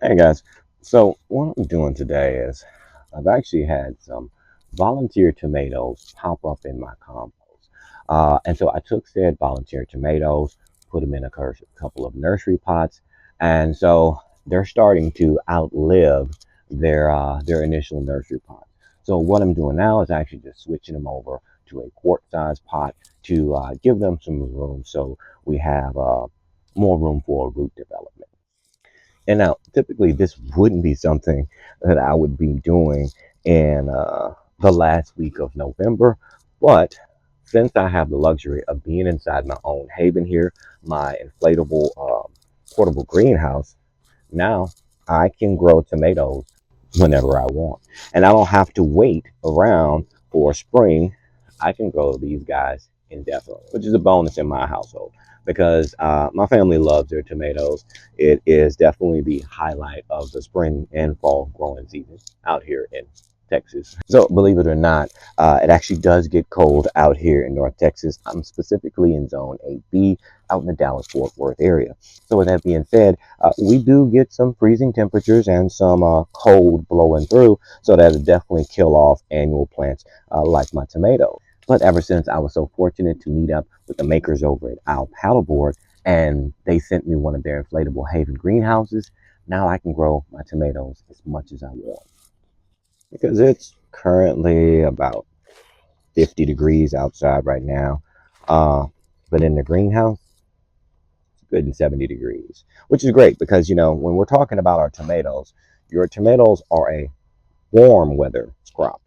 Hey guys, so what I'm doing today is I've actually had some volunteer tomatoes pop up in my compost. And so I took said volunteer tomatoes, put them in a couple of nursery pots, and so they're starting to outlive their initial nursery pot. So what I'm doing now is actually just switching them over to a quart-sized pot to give them some room so we have more room for root development. And now, typically, this wouldn't be something that I would be doing in the last week of November. But since I have the luxury of being inside my own haven here, my inflatable portable greenhouse, now I can grow tomatoes whenever I want. And I don't have to wait around for spring. I can grow these guys indefinitely, which is a bonus in my household because my family loves their tomatoes. It is definitely the highlight of the spring and fall growing season out here in Texas. So, believe it or not, it actually does get cold out here in North Texas. I'm specifically in Zone 8B out in the Dallas-Fort Worth area. So, with that being said, we do get some freezing temperatures and some cold blowing through, so that'll definitely kill off annual plants like my tomatoes. But ever since I was so fortunate to meet up with the makers over at Owl Paddleboard, and they sent me one of their inflatable HAVN greenhouses, now I can grow my tomatoes as much as I want. Because it's currently about 50 degrees outside right now. Uh, but in the greenhouse, good and 70 degrees, which is great because, when we're talking about our tomatoes, your tomatoes are a warm weather crop.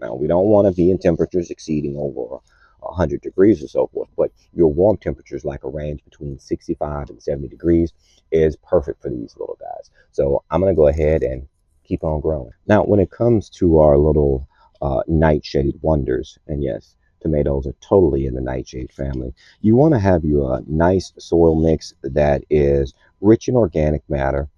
Now, we don't want to be in temperatures exceeding over 100 degrees or so forth, but your warm temperatures, like a range between 65 and 70 degrees, is perfect for these little guys. So I'm going to go ahead and keep on growing. Now, when it comes to our little nightshade wonders, and yes, tomatoes are totally in the nightshade family, you want to have you a nice soil mix that is rich in organic matter,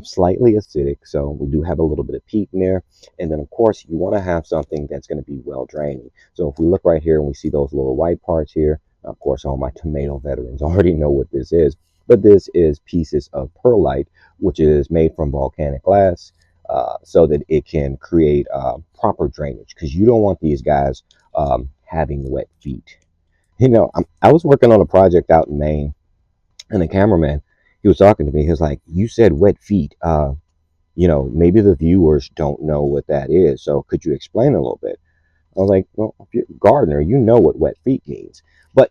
slightly acidic, so we do have a little bit of peat in there. And then, of course, you want to have something that's going to be well draining. So if we look right here and we see those little white parts here, of course, all my tomato veterans already know what this is, but this is pieces of perlite, which is made from volcanic glass, so that it can create proper drainage, because you don't want these guys having wet feet. I was working on a project out in Maine, and the cameraman, he was talking to me. He was like, "You said wet feet. Maybe the viewers don't know what that is. So could you explain a little bit?" I was like, "Well, if you're a gardener, you know what wet feet means." But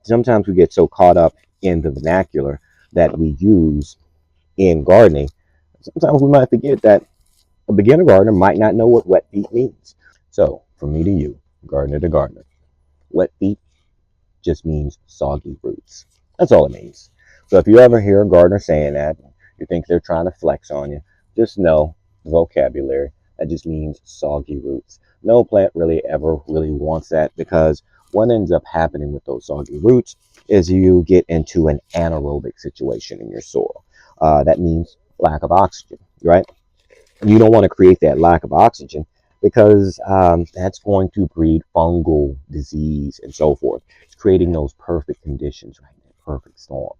sometimes we get so caught up in the vernacular that we use in gardening. Sometimes we might forget that a beginner gardener might not know what wet feet means. So from me to you, gardener to gardener, wet feet just means soggy roots. That's all it means. So if you ever hear a gardener saying that, you think they're trying to flex on you, just know the vocabulary. That just means soggy roots. No plant really ever really wants that, because what ends up happening with those soggy roots is you get into an anaerobic situation in your soil. That means lack of oxygen, right? You don't want to create that lack of oxygen, because that's going to breed fungal disease and so forth. It's creating those perfect conditions, right? That perfect storm.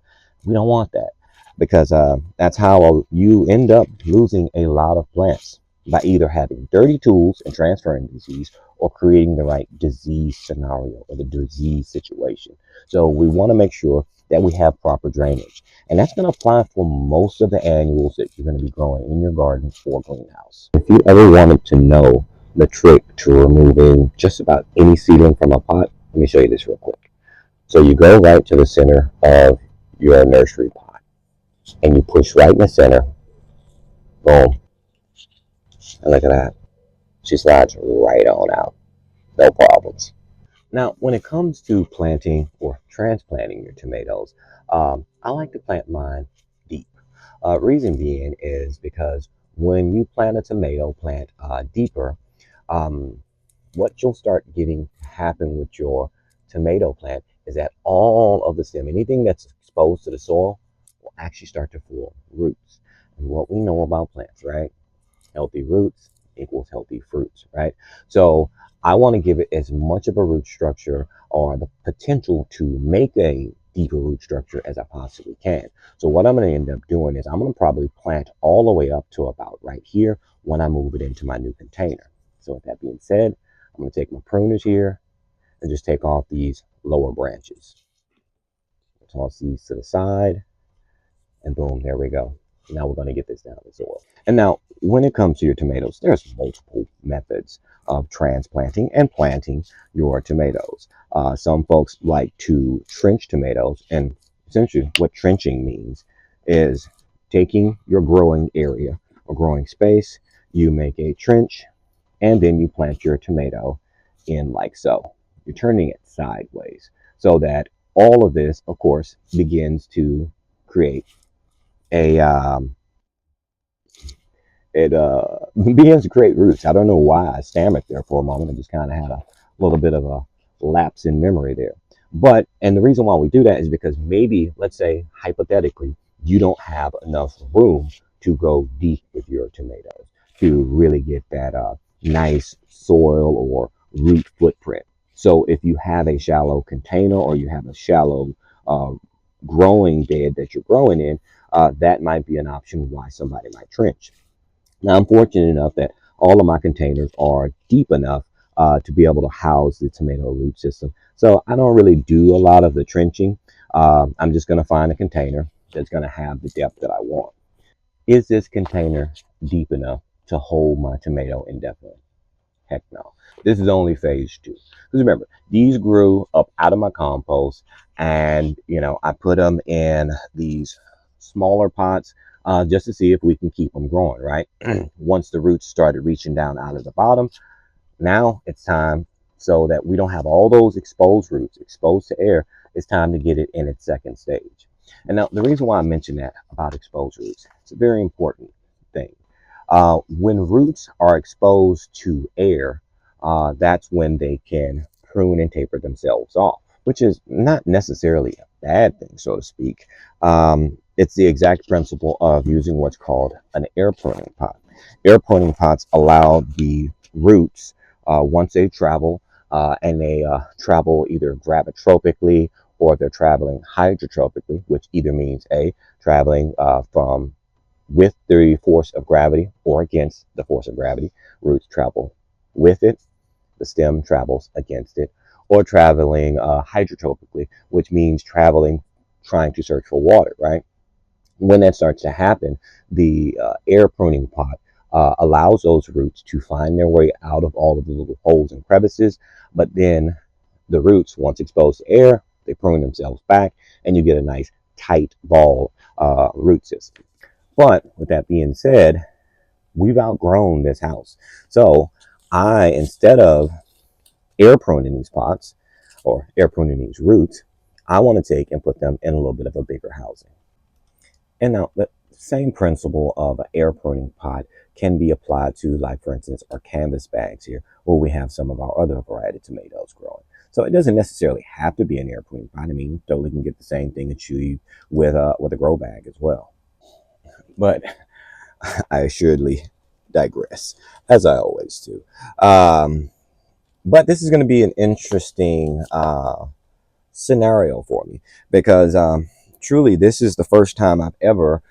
We don't want that, because that's how you end up losing a lot of plants, by either having dirty tools and transferring disease, or creating the right disease scenario or the disease situation. So we want to make sure that we have proper drainage. And that's going to apply for most of the annuals that you're going to be growing in your garden or greenhouse. If you ever wanted to know the trick to removing just about any seedling from a pot, let me show you this real quick. So you go right to the center of your nursery pot and you push right in the center. Boom. And look at that. She slides right on out. No problems. Now, when it comes to planting or transplanting your tomatoes, I like to plant mine deep. Reason being is because when you plant a tomato plant deeper, um, what you'll start getting happen with your tomato plant is that all of the stem, anything that's exposed to the soil, will actually start to form roots. And what we know about plants, right? Healthy roots equals healthy fruits, right? So I want to give it as much of a root structure, or the potential to make a deeper root structure as I possibly can. So what I'm going to end up doing is I'm going to probably plant all the way up to about right here when I move it into my new container. So with that being said, I'm going to take my pruners here and just take off these lower branches. Toss these to the side, and boom, there we go. Now we're going to get this down to soil. And now, when it comes to your tomatoes, there's multiple methods of transplanting and planting your tomatoes. Some folks like to trench tomatoes, and essentially what trenching means is taking your growing area or growing space, you make a trench, and then you plant your tomato in like so. You're turning it sideways so that all of this, of course, begins to create a it begins to create roots. I don't know why I stammered there for a moment. I just kind of had a little bit of a lapse in memory there. But, and the reason why we do that is because maybe, let's say, hypothetically, you don't have enough room to go deep with your tomatoes to really get that nice soil or root footprint. So if you have a shallow container or you have a shallow uh, growing bed that you're growing in, that might be an option why somebody might trench. Now, I'm fortunate enough that all of my containers are deep enough to be able to house the tomato root system. So I don't really do a lot of the trenching. I'm just going to find a container that's going to have the depth that I want. Is this container deep enough to hold my tomato indefinitely? Heck no. This is only phase 2. Because remember, these grew up out of my compost, and I put them in these smaller pots just to see if we can keep them growing, right? Once the roots started reaching down out of the bottom, now it's time, so that we don't have all those exposed roots exposed to air. It's time to get it in its second stage. And now the reason why I mention that about exposed roots, it's a very important thing. When roots are exposed to air, that's when they can prune and taper themselves off, which is not necessarily a bad thing, so to speak. It's the exact principle of using what's called an air pruning pot. Air pruning pots allow the roots, once they travel, and they travel either gravitropically or they're traveling hydrotropically, which either means traveling from with the force of gravity or against the force of gravity. Roots travel with it, the stem travels against it, or traveling hydrotropically, which means traveling, trying to search for water, right? When that starts to happen, the air pruning pot allows those roots to find their way out of all of the little holes and crevices, but then the roots, once exposed to air, they prune themselves back, and you get a nice tight ball root system. But with that being said, we've outgrown this house. So instead of air pruning these pots or air pruning these roots, I want to take and put them in a little bit of a bigger housing. And now the same principle of an air pruning pot can be applied to, like, for instance, our canvas bags here, where we have some of our other variety tomatoes growing. So it doesn't necessarily have to be an air pruning pot. I mean, you totally can get the same thing achieved with a grow bag as well. But I assuredly digress, as I always do. But this is going to be an interesting scenario for me because truly, this is the first time I've ever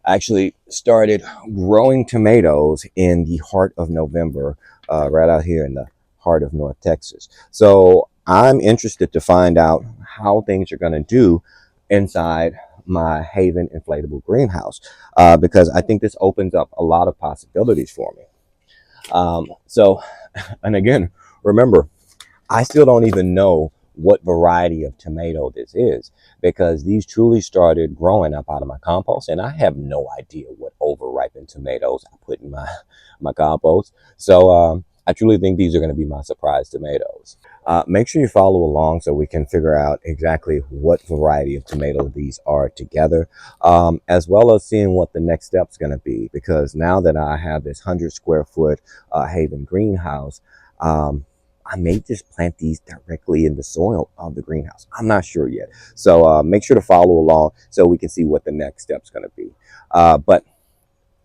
actually started growing tomatoes in the heart of November, right out here in the heart of North Texas. So I'm interested to find out how things are going to do inside my HAVN Inflatable greenhouse, because I think this opens up a lot of possibilities for me. And again, remember, I still don't even know what variety of tomato this is, because these truly started growing up out of my compost, and I have no idea what overripened tomatoes I put in my compost. So I truly think these are going to be my surprise tomatoes. Make sure you follow along so we can figure out exactly what variety of tomato these are together, as well as seeing what the next step's going to be, because now that I have this 100 square foot HAVN greenhouse, I may just plant these directly in the soil of the greenhouse. I'm not sure yet. So make sure to follow along so we can see what the next step's going to be. But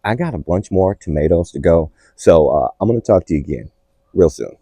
I got a bunch more tomatoes to go. So I'm going to talk to you again real soon.